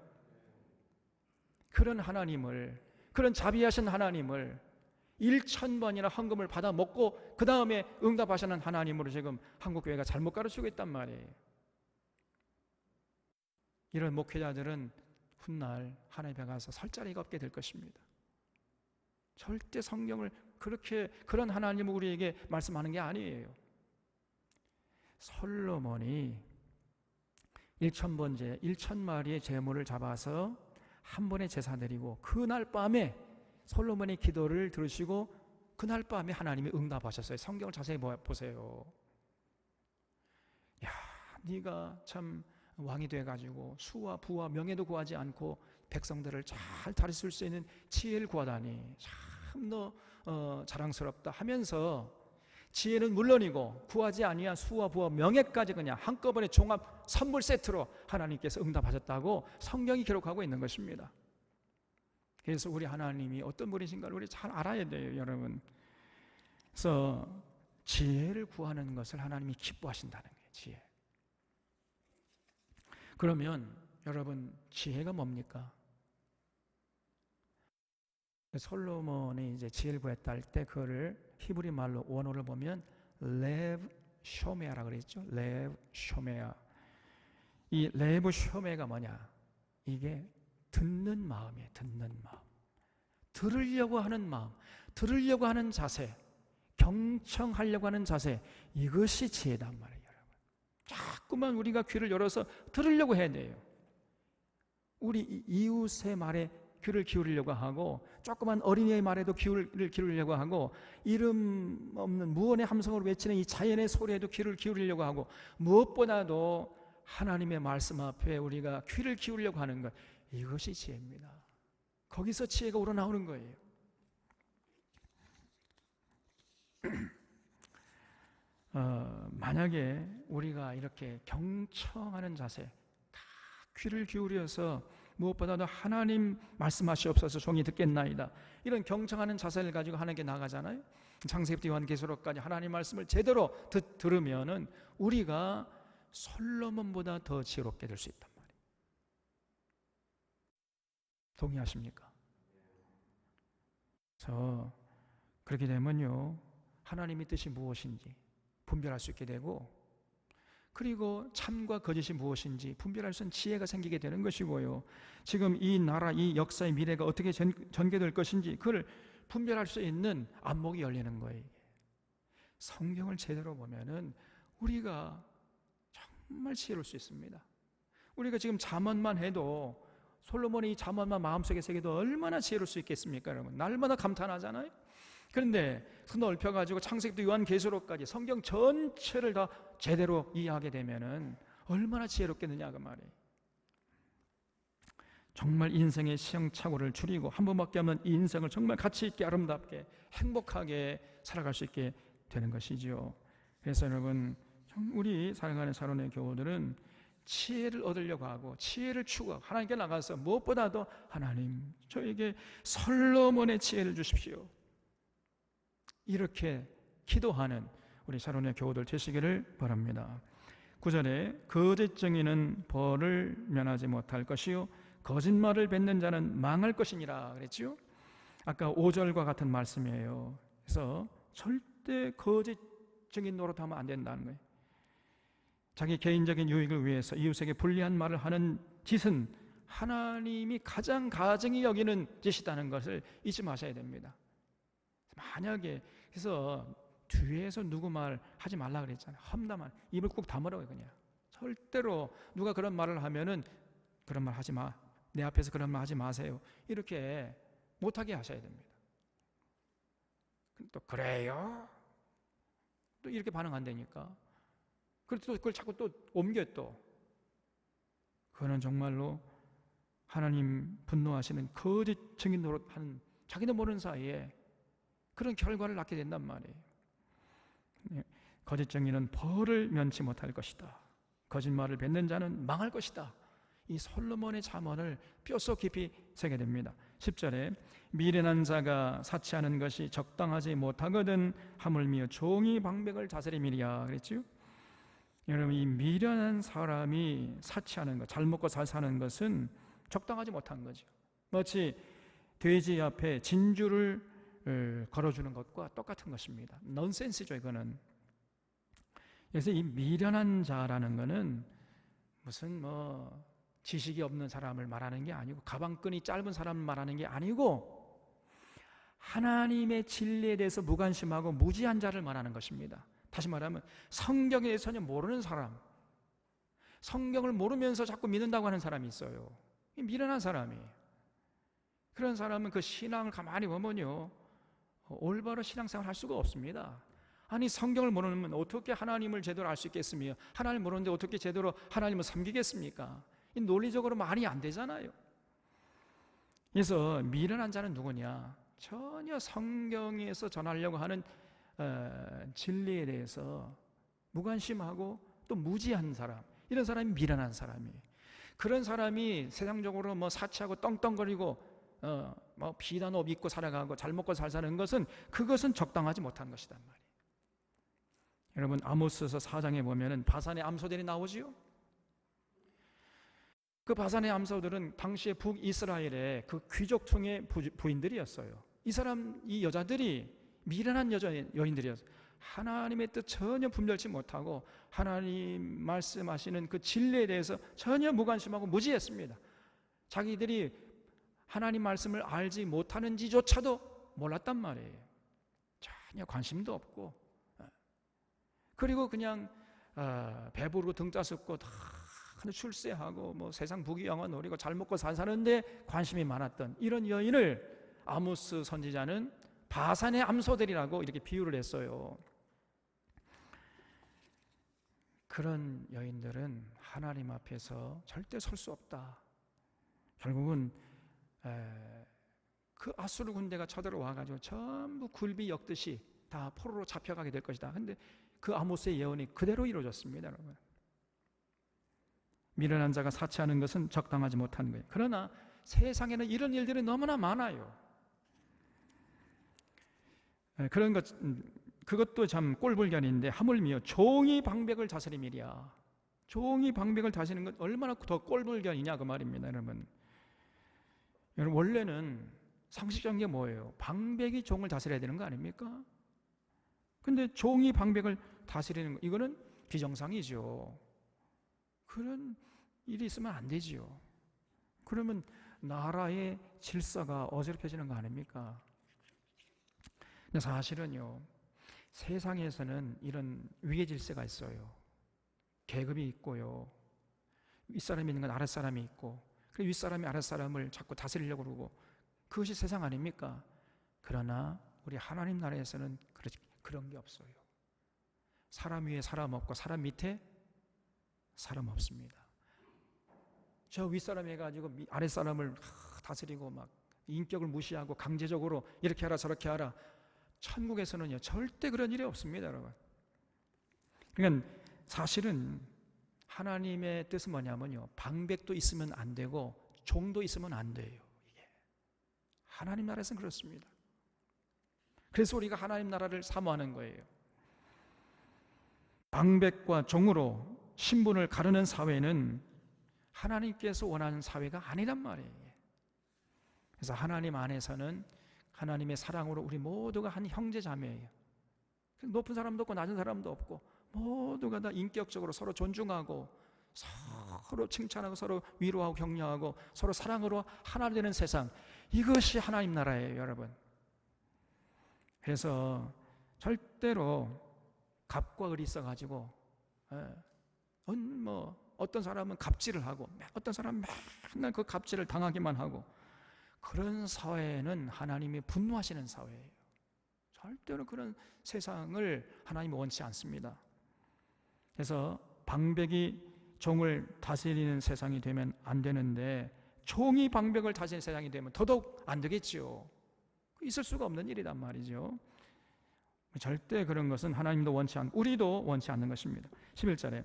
그런 하나님을, 그런 자비하신 하나님을 1,000번이나 헌금을 받아 먹고 그 다음에 응답하시는 하나님으로 지금 한국교회가 잘못 가르치고 있단 말이에요. 이런 목회자들은 훗날 하나님 앞에 가서 설 자리가 없게 될 것입니다. 절대 성경을 그렇게 그런 하나님을 우리에게 말씀하는 게 아니에요. 솔로몬이 1,000번제 1,000마리의 제물을 잡아서 한 번에 제사 드리고 그날 밤에 솔로몬의 기도를 들으시고 그날 밤에 하나님이 응답하셨어요. 성경을 자세히 보세요. 야, 네가 참 왕이 돼가지고 수와 부와 명예도 구하지 않고 백성들을 잘 다스릴 수 있는 지혜를 구하다니 참너 자랑스럽다 하면서 지혜는 물론이고 구하지 아니한 수와 부와 명예까지 그냥 한꺼번에 종합 선물 세트로 하나님께서 응답하셨다고 성경이 기록하고 있는 것입니다. 그래서 우리 하나님이 어떤 분이신가를 우리 잘 알아야 돼요, 여러분. 그래서 지혜를 구하는 것을 하나님이 기뻐하신다는 거예요, 지혜. 그러면 여러분, 지혜가 뭡니까? 솔로몬이 이제 지혜를 구했다 할 때 그거를 히브리 말로 원어를 보면 레브 쇼메아라 그랬죠. 레브 쇼메아. 이 레브 쇼메가 뭐냐? 이게 듣는 마음이에요. 듣는 마음. 들으려고 하는 마음, 들으려고 하는 자세, 경청하려고 하는 자세, 이것이 지혜단 말이에요, 여러분. 자꾸만 우리가 귀를 열어서 들으려고 해야 돼요. 우리 이웃의 말에 귀를 기울이려고 하고, 조그만 어린이의 말에도 귀를 기울이려고 하고, 이름 없는 무언의 함성으로 외치는 이 자연의 소리에도 귀를 기울이려고 하고, 무엇보다도 하나님의 말씀 앞에 우리가 귀를 기울이려고 하는 것, 이것이 지혜입니다. 거기서 지혜가 우러나오는 거예요. 만약에 우리가 이렇게 경청하는 자세, 다 귀를 기울여서 무엇보다도 하나님 말씀하시옵소서 종이 듣겠나이다, 이런 경청하는 자세를 가지고 하나님께 나가잖아요. 창세기부터 요한계시록까지 하나님 말씀을 제대로 들으면은 우리가 솔로몬보다 더 지혜롭게 될 수 있단 말이에요. 동의하십니까? 그래서 그렇게 되면요, 하나님의 뜻이 무엇인지 분별할 수 있게 되고, 그리고 참과 거짓이 무엇인지 분별할 수 있는 지혜가 생기게 되는 것이고요, 지금 이 나라, 이 역사의 미래가 어떻게 전개될 것인지 그걸 분별할 수 있는 안목이 열리는 거예요. 성경을 제대로 보면은 우리가 정말 지혜로울 수 있습니다. 우리가 지금 잠언만 해도, 솔로몬의 이 잠언만 마음속에 새겨도 얼마나 지혜로울 수 있겠습니까, 여러분? 날마다 감탄하잖아요. 그런데 그 넓혀가지고 창세기부터 요한계시록까지 성경 전체를 다 제대로 이해하게 되면은 얼마나 지혜롭겠느냐 그 말이에요. 정말 인생의 시행착오를 줄이고 한 번밖에 없는 이 인생을 정말 가치 있게 아름답게 행복하게 살아갈 수 있게 되는 것이지요. 그래서 여러분, 우리 사랑하는 사론의 교우들은 지혜를 얻으려고 하고 지혜를 추구하고 하나님께 나가서 무엇보다도 하나님, 저에게 솔로몬의 지혜를 주십시오, 이렇게 기도하는 우리 사론의 교우들 되시기를 바랍니다. 9절에 거짓 증인은 벌을 면하지 못할 것이요 거짓말을 뱉는 자는 망할 것이니라 그랬죠. 아까 5절과 같은 말씀이에요. 그래서 절대 거짓 증인 노릇하면 안 된다는 거예요. 자기 개인적인 유익을 위해서 이웃에게 불리한 말을 하는 짓은 하나님이 가장 가증히 여기는 짓이라는 것을 잊지 마셔야 됩니다. 만약에 그래서 뒤에서 누구 말 하지 말라 그랬잖아요. 험담한 입을 꾹 다물어요. 그냥 절대로 누가 그런 말을 하면은 그런 말 하지 마, 내 앞에서 그런 말 하지 마세요, 이렇게 못하게 하셔야 됩니다. 또 그래요? 또 이렇게 반응 안 되니까 그래도 그걸 자꾸 또 옮겨, 또 그거는 정말로 하나님 분노하시는 거짓 증인 노릇하는, 자기도 모르는 사이에 그런 결과를 낳게 된단 말이에요. 거짓 증인은 벌을 면치 못할 것이다, 거짓말을 뱉는 자는 망할 것이다. 이 솔로몬의 잠언을 뼛속 깊이 새게 됩니다. 10절에 미련한 자가 사치하는 것이 적당하지 못하거든 하물며 종이 방백을 다스림이랴 그랬죠. 여러분, 이 미련한 사람이 사치하는 것, 잘 먹고 잘 사는 것은 적당하지 못한 거죠. 마치 돼지 앞에 진주를 걸어주는 것과 똑같은 것입니다. 넌센스죠, 이거는. 그래서 이 미련한 자라는 것은 무슨 지식이 없는 사람을 말하는 게 아니고, 가방끈이 짧은 사람을 말하는 게 아니고, 하나님의 진리에 대해서 무관심하고 무지한 자를 말하는 것입니다. 다시 말하면 성경에 대해서 전혀 모르는 사람, 성경을 모르면서 자꾸 믿는다고 하는 사람이 있어요. 미련한 사람이에요. 그런 사람은 그 신앙을 가만히 보면요, 올바로 신앙생활을 할 수가 없습니다. 아니, 성경을 모르면 어떻게 하나님을 제대로 알 수 있겠으며, 하나님을 모르는데 어떻게 제대로 하나님을 섬기겠습니까? 이 논리적으로 말이 안 되잖아요. 그래서 미련한 자는 누구냐? 전혀 성경에서 전하려고 하는 진리에 대해서 무관심하고 또 무지한 사람, 이런 사람이 미련한 사람이에요. 그런 사람이 세상적으로 뭐 사치하고 떵떵거리고 뭐 비단 옷 입고 살아가고 잘 먹고 잘 사는 것은, 그것은 적당하지 못한 것이란 말이에요. 여러분, 아모스서 4장에 보면은 바산의 암소들이 나오지요. 그 바산의 암소들은 당시에 북이스라엘의 그 귀족층의 부인들이었어요. 이 여자들이 미련한 여인들이었어요. 하나님의 뜻 전혀 분별치 못하고 하나님 말씀하시는 그 진리에 대해서 전혀 무관심하고 무지했습니다. 자기들이 하나님 말씀을 알지 못하는지조차도 몰랐단 말이에요. 전혀 관심도 없고, 그리고 그냥 배부르고 등 따숩고 다 출세하고 뭐 세상 부귀영화 노리고 잘 먹고 사는데 관심이 많았던 이런 여인을 아모스 선지자는 바산의 암소들이라고 이렇게 비유를 했어요. 그런 여인들은 하나님 앞에서 절대 설 수 없다. 결국은 그 아수르 군대가 쳐들어와 가지고 전부 굴비 엮듯이 다 포로로 잡혀가게 될 것이다. 근데 그 아모스의 예언이 그대로 이루어졌습니다, 여러분. 미련한 자가 사치하는 것은 적당하지 못한 거예요. 그러나 세상에는 이런 일들이 너무나 많아요. 그런 것, 그것도 참 꼴불견인데, 하물며 종이 방백을 다스림이랴. 종이 방백을 다스리는 것 얼마나 더 꼴불견이냐 그 말입니다, 여러분. 여러분, 원래는 상식적인 게 뭐예요? 방백이 종을 다스려야 되는 거 아닙니까? 근데 종이 방백을 다스리는 거, 이거는 비정상이죠. 그런 일이 있으면 안 되지요. 그러면 나라의 질서가 어지럽혀지는 거 아닙니까? 근데 사실은요, 세상에서는 이런 위계 질서가 있어요. 계급이 있고요, 윗사람이 있는 건 아랫사람이 있고, 그리고 윗사람이 아랫사람을 자꾸 다스리려고 그러고, 그것이 세상 아닙니까? 그러나 우리 하나님 나라에서는 그런 게 없어요. 사람 위에 사람 없고 사람 밑에 사람 없습니다. 저 윗사람이 해가지고 아랫사람을 다스리고 막 인격을 무시하고 강제적으로 이렇게 하라 저렇게 하라, 천국에서는요 절대 그런 일이 없습니다, 여러분. 그러니까 사실은 하나님의 뜻은 뭐냐면요, 방백도 있으면 안 되고 종도 있으면 안 돼요. 이게 하나님 나라에서는 그렇습니다. 그래서 우리가 하나님 나라를 사모하는 거예요. 방백과 종으로 신분을 가르는 사회는 하나님께서 원하는 사회가 아니란 말이에요. 그래서 하나님 안에서는 하나님의 사랑으로 우리 모두가 한 형제 자매예요. 높은 사람도 없고 낮은 사람도 없고 모두가 다 인격적으로 서로 존중하고 서로 칭찬하고 서로 위로하고 격려하고 서로 사랑으로 하나 되는 세상, 이것이 하나님 나라예요, 여러분. 그래서 절대로 갑과 을이 있어가지고 어떤 사람은 갑질을 하고 어떤 사람은 맨날 그 갑질을 당하기만 하고, 그런 사회는 하나님이 분노하시는 사회예요. 절대로 그런 세상을 하나님이 원치 않습니다. 그래서 방백이 종을 다스리는 세상이 되면 안 되는데, 종이 방백을 다스리는 세상이 되면 더더욱 안 되겠지요. 있을 수가 없는 일이란 말이죠. 절대 그런 것은 하나님도 원치 않고 우리도 원치 않는 것입니다. 11절에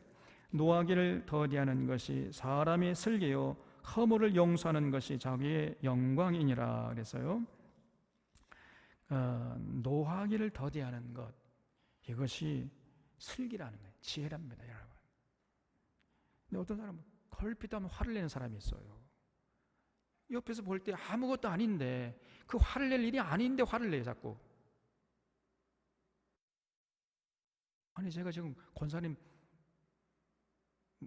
노하기를 더디하는 것이 사람의 슬기요 허물을 용서하는 것이 자기의 영광이니라. 그래서요, 노하기를 더디하는 것, 이것이 슬기라는 거예요. 지혜랍니다, 여러분. 근데 어떤 사람은 걸핏하면 화를 내는 사람이 있어요. 옆에서 볼 때 아무것도 아닌데, 그 화를 낼 일이 아닌데 화를 내요, 자꾸. 아니, 제가 지금 권사님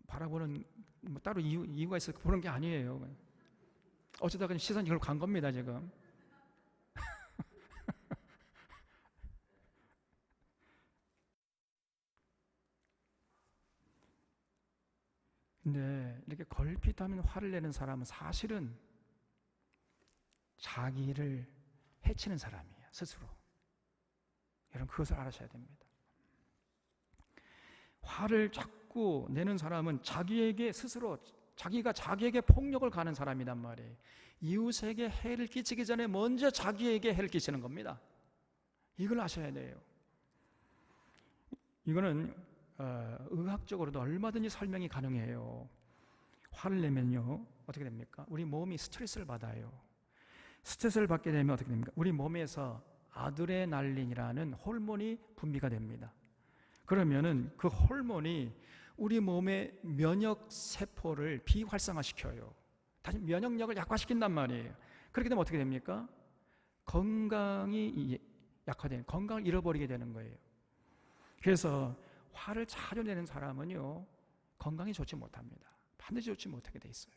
바라보는 뭐 따로 이유가 있어서 보는 게 아니에요. 어쩌다 그냥 시선이 결국 간 겁니다, 지금. 근데 이렇게 걸핏하면 화를 내는 사람은 사실은 자기를 해치는 사람이에요, 스스로. 여러분, 그것을 알아셔야 됩니다. 화를 자꾸 내는 사람은 자기에게 스스로, 자기가 자기에게 폭력을 가하는 사람이란 말이에요. 이웃에게 해를 끼치기 전에 먼저 자기에게 해를 끼치는 겁니다. 이걸 아셔야 돼요. 이거는 의학적으로도 얼마든지 설명이 가능해요. 화를 내면요 어떻게 됩니까? 우리 몸이 스트레스를 받아요. 스트레스를 받게 되면 어떻게 됩니까? 우리 몸에서 아드레날린이라는 호르몬이 분비가 됩니다. 그러면은 그 호르몬이 우리 몸의 면역 세포를 비활성화시켜요. 다시 면역력을 약화시킨단 말이에요. 그렇게 되면 어떻게 됩니까? 건강이 약화되는, 건강을 잃어버리게 되는 거예요. 그래서 화를 자주 내는 사람은요 건강이 좋지 못합니다. 반드시 좋지 못하게 돼 있어요.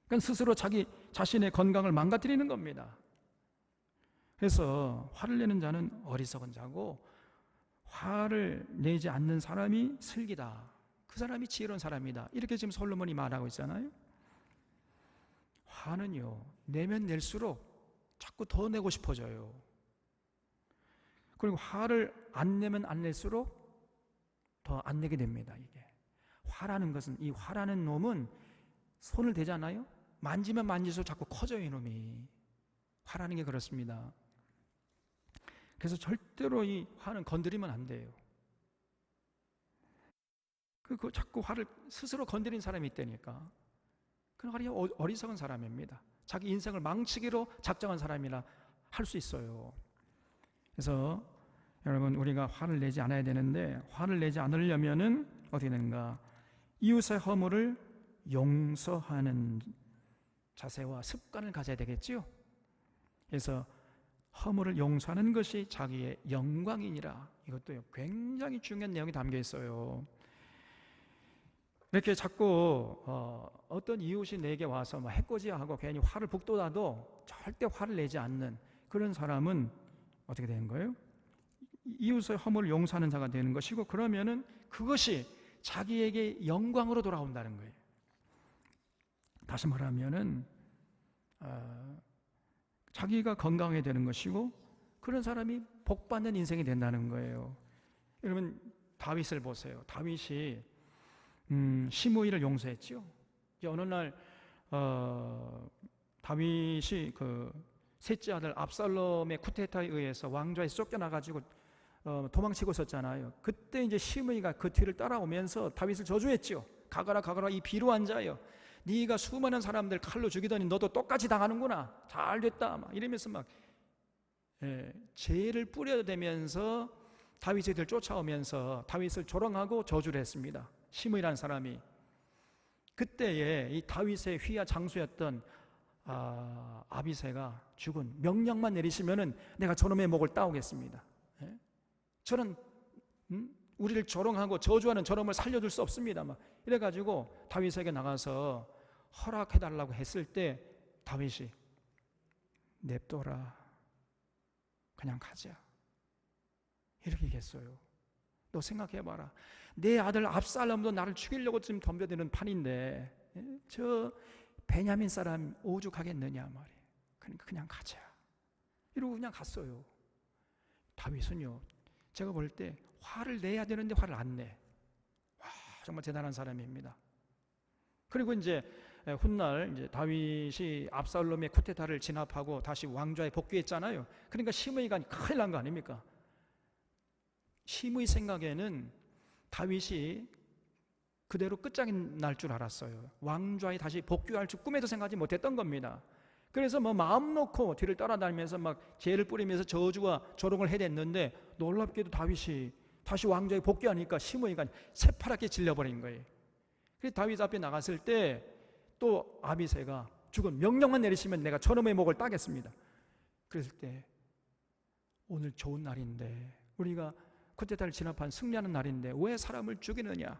그러니까 스스로 자기 자신의 건강을 망가뜨리는 겁니다. 그래서 화를 내는 자는 어리석은 자고 화를 내지 않는 사람이 슬기다. 그 사람이 지혜로운 사람이다. 이렇게 지금 솔로몬이 말하고 있잖아요. 화는요 내면 낼수록 자꾸 더 내고 싶어져요. 그리고 화를 안 내면 안 낼수록 더 안 내게 됩니다. 이게 화라는 것은, 이 화라는 놈은 손을 대잖아요. 만지면 만질수록 자꾸 커져요. 이놈이. 화라는 게 그렇습니다. 그래서 절대로 이 화는 건드리면 안 돼요. 그 자꾸 화를 스스로 건드린 사람이 있다니까. 그건 어리석은 사람입니다. 자기 인생을 망치기로 작정한 사람이라 할 수 있어요. 그래서 여러분, 우리가 화를 내지 않아야 되는데, 화를 내지 않으려면은 어떻게 되는가? 이웃의 허물을 용서하는 자세와 습관을 가져야 되겠지요. 그래서 허물을 용서하는 것이 자기의 영광이니라. 이것도 굉장히 중요한 내용이 담겨 있어요. 이렇게 자꾸 어떤 이웃이 내게 와서 해코지하고 괜히 화를 북돋아도 절대 화를 내지 않는 그런 사람은 어떻게 되는 거예요? 이웃의 허물을 용서하는 자가 되는 것이고, 그러면은 그것이 자기에게 영광으로 돌아온다는 거예요. 다시 말하면은 자기가 건강해야 되는 것이고, 그런 사람이 복받는 인생이 된다는 거예요. 여러분, 다윗을 보세요. 다윗이 시므이를 용서했지요. 어느 날 다윗이 그 셋째 아들 압살롬의 쿠데타에 의해서 왕좌에서 쫓겨나가지고 도망치고 있었잖아요. 그때 이제 시므이가 그 뒤를 따라오면서 다윗을 저주했지요. 가거라 가거라 이 비루한 자여, 네가 수많은 사람들 칼로 죽이더니 너도 똑같이 당하는구나. 잘 됐다. 막 이러면서 막 죄를 뿌려대면서 다윗을 쫓아오면서 다윗을 조롱하고 저주를 했습니다. 시므이라는 사람이. 그때에 이 다윗의 휘하 장수였던 아비새가 죽은, 명령만 내리시면은 내가 저놈의 목을 따오겠습니다. 저는 우리를 조롱하고 저주하는 저놈을 살려둘 수 없습니다. 막 이래가지고 다윗에게 나가서 허락해달라고 했을 때 다윗이 냅둬라, 그냥 가자, 이렇게 얘기했어요. 너 생각해봐라. 내 아들 압살롬도 나를 죽이려고 지금 덤벼드는 판인데 저 베냐민 사람 오죽하겠느냐 말이에요. 그러니까 그냥 가자, 이러고 그냥 갔어요. 다윗은요, 제가 볼 때 화를 내야 되는데 화를 안 내. 와, 정말 대단한 사람입니다. 그리고 이제 훗날 이제 다윗이 압살롬의 쿠데타를 진압하고 다시 왕좌에 복귀했잖아요. 그러니까 시므이가 큰일 난 거 아닙니까? 시므이 생각에는 다윗이 그대로 끝장이 날 줄 알았어요. 왕좌에 다시 복귀할 줄 꿈에도 생각하지 못했던 겁니다. 그래서 마음 놓고 뒤를 따라다니면서 막 죄를 뿌리면서 저주와 조롱을 해댔는데, 놀랍게도 다윗이 다시 왕좌에 복귀하니까 시므이가 새파랗게 질려버린 거예요. 그래서 다윗 앞에 나갔을 때 또 아비새가 죽은, 명령만 내리시면 내가 저놈의 목을 따겠습니다. 그랬을 때 오늘 좋은 날인데, 우리가 쿠데타를 진압한 승리하는 날인데 왜 사람을 죽이느냐,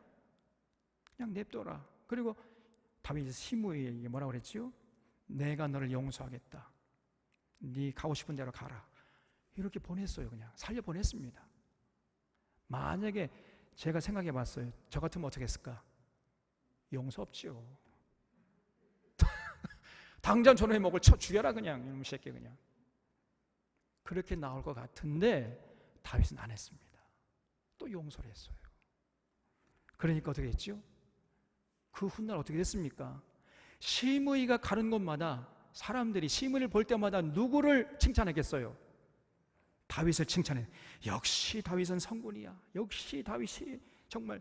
그냥 냅둬라. 그리고 다윗이 시므이에게 뭐라고 그랬지요? 내가 너를 용서하겠다, 네 가고 싶은 대로 가라, 이렇게 보냈어요. 그냥 살려 보냈습니다. 만약에 제가 생각해 봤어요. 저 같으면 어떻게 했을까? 용서 없죠. 당장 저놈의 목을 쳐 죽여라, 그냥 이놈 새끼, 그냥 그렇게 나올 것 같은데 다윗은 안 했습니다. 또 용서를 했어요. 그러니까 어떻게 했죠? 그 훗날 어떻게 됐습니까? 심의가 가는 곳마다 사람들이 심의를 볼 때마다 누구를 칭찬했겠어요? 다윗을 칭찬해. 역시 다윗은 성군이야. 역시 다윗이 정말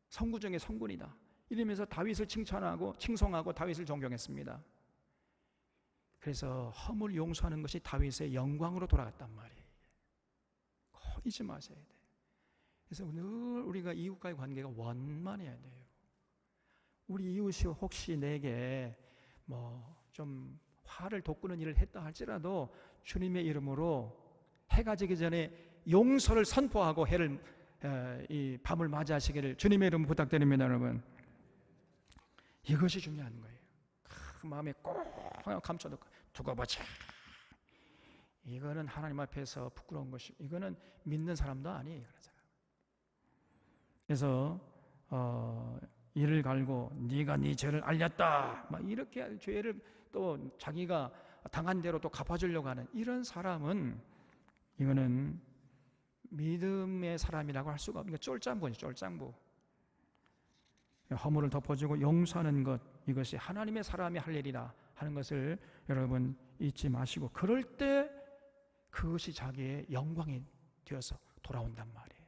성군 중에 성군이다. 이러면서 다윗을 칭찬하고 칭송하고 다윗을 존경했습니다. 그래서 허물 용서하는 것이 다윗의 영광으로 돌아갔단 말이에요. 잊지 마셔야 돼. 그래서 늘 우리가 이웃과의 관계가 원만해야 돼요. 우리 이웃이 혹시 내게 좀 화를 돋구는 일을 했다 할지라도 주님의 이름으로 해가 지기 전에 용서를 선포하고 이 밤을 맞이하시기를 주님의 이름으로 부탁드립니다, 여러분. 이것이 중요한 거예요. 마음에 꼭 감춰두고 두고 보자. 이거는 하나님 앞에서 부끄러운 것이, 이거는 믿는 사람도 아니에요. 그래서 이를 갈고 네가 네 죄를 알렸다, 막 이렇게 죄를 또 자기가 당한 대로 또 갚아주려고 하는 이런 사람은, 이거는 믿음의 사람이라고 할 수가 없는, 쫄짱부죠, 쫄짱부. 허물을 덮어주고 용서하는 것, 이것이 하나님의 사람이 할 일이다 하는 것을 여러분 잊지 마시고, 그럴 때 그것이 자기의 영광이 되어서 돌아온단 말이에요.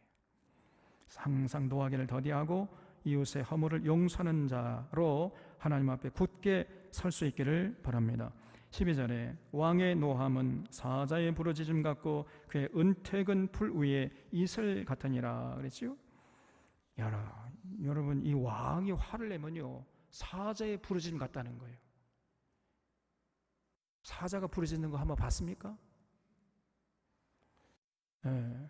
항상 노하기를 더디하고 이웃의 허물을 용서하는 자로 하나님 앞에 굳게 설 수 있기를 바랍니다. 12절에 왕의 노함은 사자의 부르짖음 같고 그의 은택은 풀 위에 이슬 같으니라 그랬지요. 여러분, 이 왕이 화를 내면요, 사자의 부르짖음 같다는 거예요. 사자가 부르짖는 거 한번 봤습니까? 네.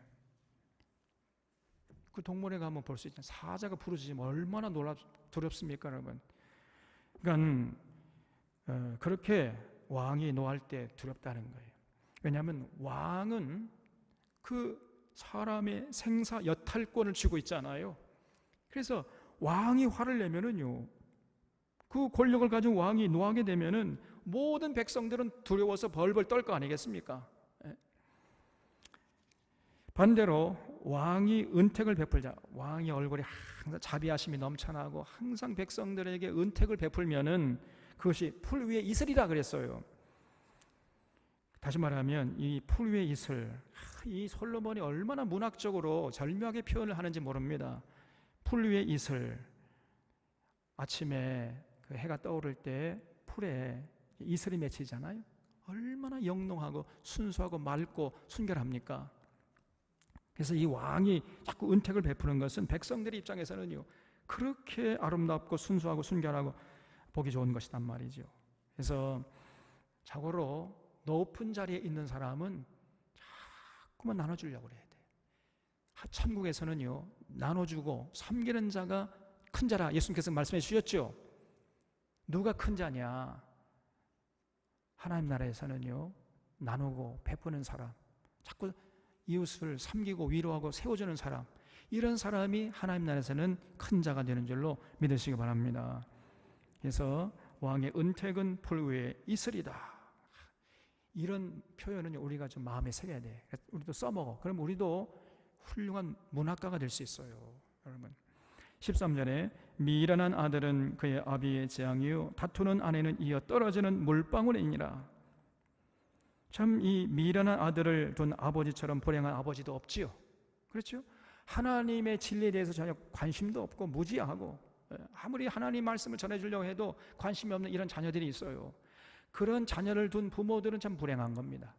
그 동물에 가면 볼 수 있잖아요. 사자가 부르짖으면 얼마나 두렵습니까, 여러분? 그러니까 그렇게 왕이 노할 때 두렵다는 거예요. 왜냐하면 왕은 그 사람의 생사 여탈권을 쥐고 있잖아요. 그래서 왕이 화를 내면은요, 그 권력을 가진 왕이 노하게 되면은 모든 백성들은 두려워서 벌벌 떨 거 아니겠습니까? 반대로 왕이 은택을 베풀자, 왕이 얼굴에 항상 자비하심이 넘쳐나고 항상 백성들에게 은택을 베풀면은 그것이 풀 위에 이슬이라 그랬어요. 다시 말하면 이 풀 위에 이슬, 이 솔로몬이 얼마나 문학적으로 절묘하게 표현을 하는지 모릅니다. 풀 위에 이슬, 아침에 그 해가 떠오를 때 풀에 이슬이 맺히잖아요. 얼마나 영롱하고 순수하고 맑고 순결합니까? 그래서 이 왕이 자꾸 은택을 베푸는 것은 백성들의 입장에서는요, 그렇게 아름답고 순수하고 순결하고 보기 좋은 것이란 말이죠. 그래서 자고로 높은 자리에 있는 사람은 자꾸만 나눠주려고 해야 돼. 천국에서는요, 나눠주고 섬기는 자가 큰 자라 예수님께서 말씀해 주셨죠. 누가 큰 자냐? 하나님 나라에서는요, 나누고 베푸는 사람, 자꾸 이웃을 섬기고 위로하고 세워주는 사람, 이런 사람이 하나님 나라에서는 큰 자가 되는 줄로 믿으시기 바랍니다. 그래서 왕의 은택은 풀 위에 이슬이다, 이런 표현은 우리가 좀 마음에 새겨야 돼. 우리도 써먹어. 그럼 우리도 훌륭한 문학가가 될 수 있어요, 여러분. 13절에 미련한 아들은 그의 아비의 재앙이요 다투는 아내는 이어 떨어지는 물방울이니라. 참 이 미련한 아들을 둔 아버지처럼 불행한 아버지도 없지요. 그렇죠? 하나님의 진리에 대해서 전혀 관심도 없고 무지하고, 아무리 하나님 말씀을 전해주려고 해도 관심이 없는 이런 자녀들이 있어요. 그런 자녀를 둔 부모들은 참 불행한 겁니다.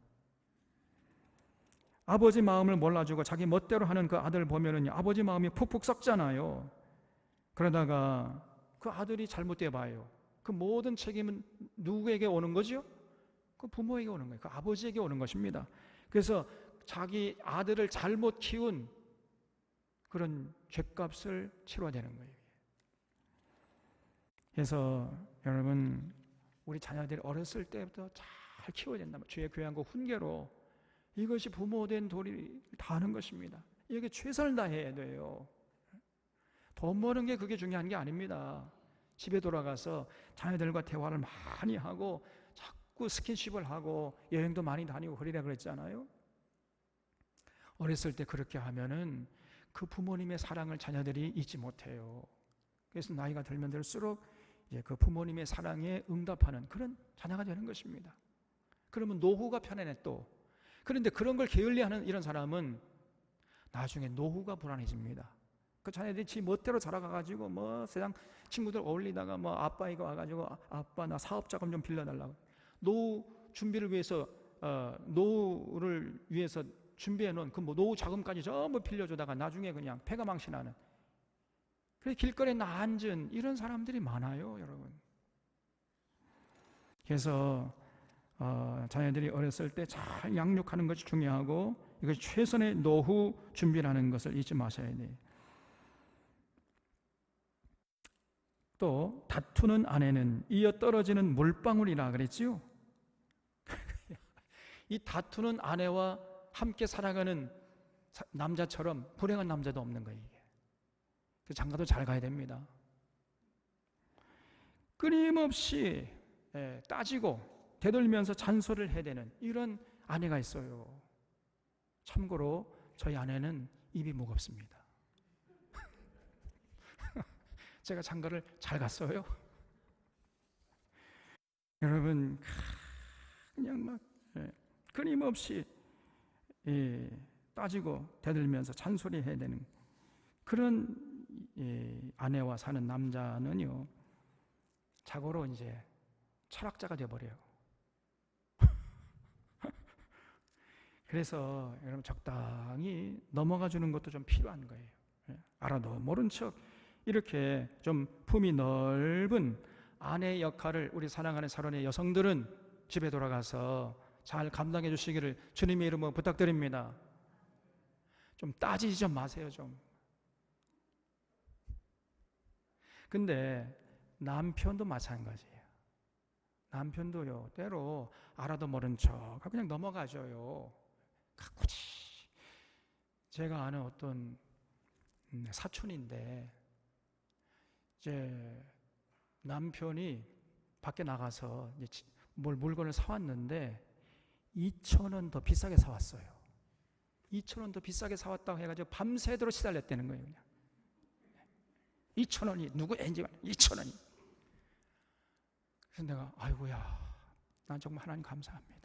아버지 마음을 몰라주고 자기 멋대로 하는 그 아들 보면은 아버지 마음이 푹푹 썩잖아요. 그러다가 그 아들이 잘못돼 봐요. 그 모든 책임은 누구에게 오는 거죠? 그 부모에게 오는 거예요. 그 아버지에게 오는 것입니다. 그래서 자기 아들을 잘못 키운 그런 죗값을 치러야 되는 거예요. 그래서 여러분, 우리 자녀들이 어렸을 때부터 잘 키워야 된다. 주의 교양과 훈계로, 이것이 부모된 도리를 다하는 것입니다. 이게 최선을 다해야 돼요. 돈 버는 게 그게 중요한 게 아닙니다. 집에 돌아가서 자녀들과 대화를 많이 하고 자꾸 스킨십을 하고 여행도 많이 다니고 그러라 그랬잖아요. 어렸을 때 그렇게 하면은 그 부모님의 사랑을 자녀들이 잊지 못해요. 그래서 나이가 들면 들수록 이제 그 부모님의 사랑에 응답하는 그런 자녀가 되는 것입니다. 그러면 노후가 편안해 또. 그런데 그런 걸 게을리하는 이런 사람은 나중에 노후가 불안해집니다. 그 자녀들이 지 멋대로 자라가가지고 뭐 세상 친구들 어울리다가 뭐 아빠 이거 와가지고 아빠 나 사업자금 좀 빌려달라고. 노후 준비를 위해서 노후를 위해서 준비해 놓은 그 뭐 노후 자금까지 전부 빌려주다가 나중에 그냥 폐가 망신하는. 그래서 길거리에 앉은 이런 사람들이 많아요, 여러분. 그래서 자녀들이 어렸을 때 잘 양육하는 것이 중요하고 이것이 최선의 노후 준비라는 것을 잊지 마셔야 돼요. 또 다투는 아내는 이어 떨어지는 물방울이라 그랬지요. 이 다투는 아내와 함께 살아가는 남자처럼 불행한 남자도 없는 거예요. 장가도 잘 가야 됩니다. 끊임없이 따지고 되돌면서 잔소리를 해야 되는 이런 아내가 있어요. 참고로 저희 아내는 입이 무겁습니다. 제가 장가를 잘 갔어요. 여러분 그냥 막 끊임없이 따지고 대들면서 잔소리해야 되는 그런 아내와 사는 남자는요, 자고로 이제 철학자가 되어버려요. 그래서 여러분 적당히 넘어가 주는 것도 좀 필요한 거예요. 알아도 모른 척 이렇게 좀 품이 넓은 아내의 역할을 우리 사랑하는 사랑의 여성들은 집에 돌아가서 잘 감당해 주시기를 주님의 이름으로 부탁드립니다. 좀 따지지 좀 마세요, 좀. 근데 남편도 마찬가지예요. 남편도요, 때로 알아도 모른 척 그냥 넘어가줘요. 굳이. 제가 아는 어떤 사촌인데, 이제 남편이 밖에 나가서 이제 물건을 사왔는데 2,000원 더 비싸게 사왔어요. 2,000원 더 비싸게 사왔다고 해가지고 밤새도록 시달렸다는 거예요. 그냥 2,000원이 누구인지 2,000원이. 그래서 내가 아이고야, 난 정말 하나님 감사합니다.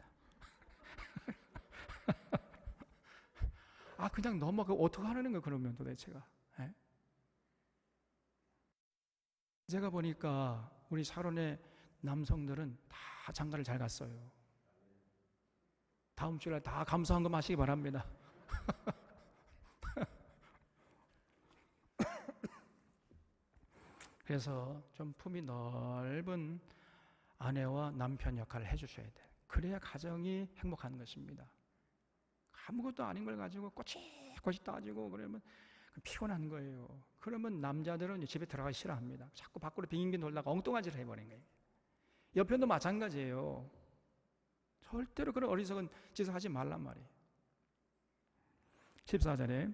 그냥 넘어가 어떻게 하는 거예요 그러면 도대체가. 제가 보니까 우리 사론의 남성들은 다 장가를 잘 갔어요. 다음 주에 다 감사한금 하시기 바랍니다. 그래서 좀 품이 넓은 아내와 남편 역할을 해주셔야 돼요. 그래야 가정이 행복한 것입니다. 아무것도 아닌 걸 가지고 꼬치꼬치 따지고 그러면 피곤한 거예요. 그러면 남자들은 집에 들어가기 싫어합니다. 자꾸 밖으로 빙빙 돌다가 엉뚱한 짓을 해버린 거예요. 여편도 마찬가지예요. 절대로 그런 어리석은 짓을 하지 말란 말이에요. 14절에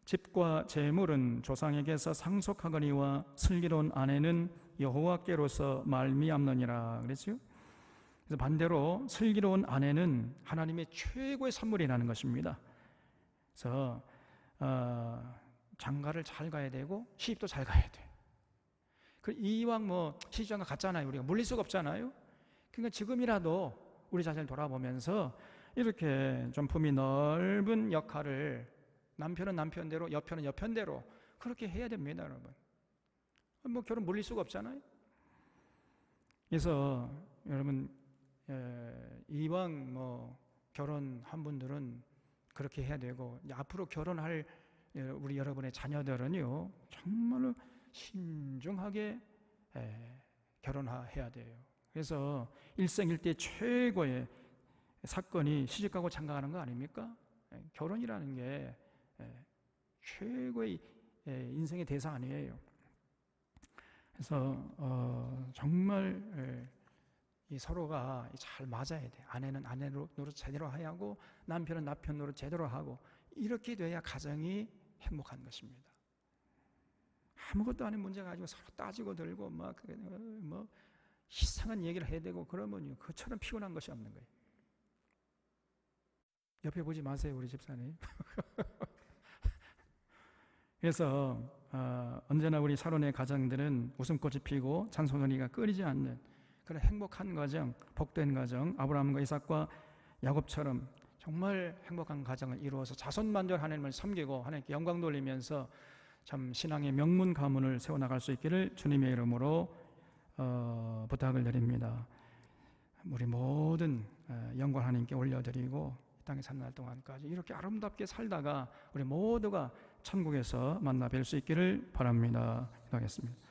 집과 재물은 조상에게서 상속하거니와 슬기로운 아내는 여호와께로서 말미암느니라 그랬죠. 그래서 반대로 슬기로운 아내는 하나님의 최고의 선물이라는 것입니다. 그래서 장가를 잘 가야 되고 시집도 잘 가야 돼. 이왕 뭐 시집장가 갔잖아요. 우리가 물릴 수가 없잖아요. 그러니까 지금이라도 우리 자신을 돌아보면서 이렇게 좀 품이 넓은 역할을 남편은 남편대로 여편은 여편대로 그렇게 해야 됩니다, 여러분. 뭐 결혼 물릴 수가 없잖아요. 그래서 여러분 이왕 뭐 결혼한 분들은 그렇게 해야 되고 앞으로 결혼할 우리 여러분의 자녀들은요 정말로 신중하게 결혼해야 돼요. 그래서 일생일대 최고의 사건이 시집가고 장가가는 거 아닙니까? 결혼이라는 게 최고의 인생의 대상 아니에요. 그래서 정말 이 서로가 잘 맞아야 돼요. 아내는 아내로 노릇 제대로 하고 남편은 남편 노릇 제대로 하고 이렇게 돼야 가정이 행복한 것입니다. 아무것도 아닌 문제 가지고 서로 따지고 들고 막 뭐 이상한 얘기를 해야 되고 그러면요 그처럼 피곤한 것이 없는 거예요. 옆에 보지 마세요, 우리 집사님. 그래서 언제나 우리 사론의 가정들은 웃음꽃이 피고 찬송소리가 끊이지 않는 그런 행복한 가정, 복된 가정, 아브라함과 이삭과 야곱처럼 정말 행복한 가정을 이루어서 자손만족 하나님을 섬기고 하나님께 영광 돌리면서 참 신앙의 명문 가문을 세워나갈 수 있기를 주님의 이름으로 부탁을 드립니다. 우리 모든 영광 하나님께 올려드리고 이 땅에 사는 날 동안까지 이렇게 아름답게 살다가 우리 모두가 천국에서 만나 뵐 수 있기를 바랍니다. 기도하겠습니다.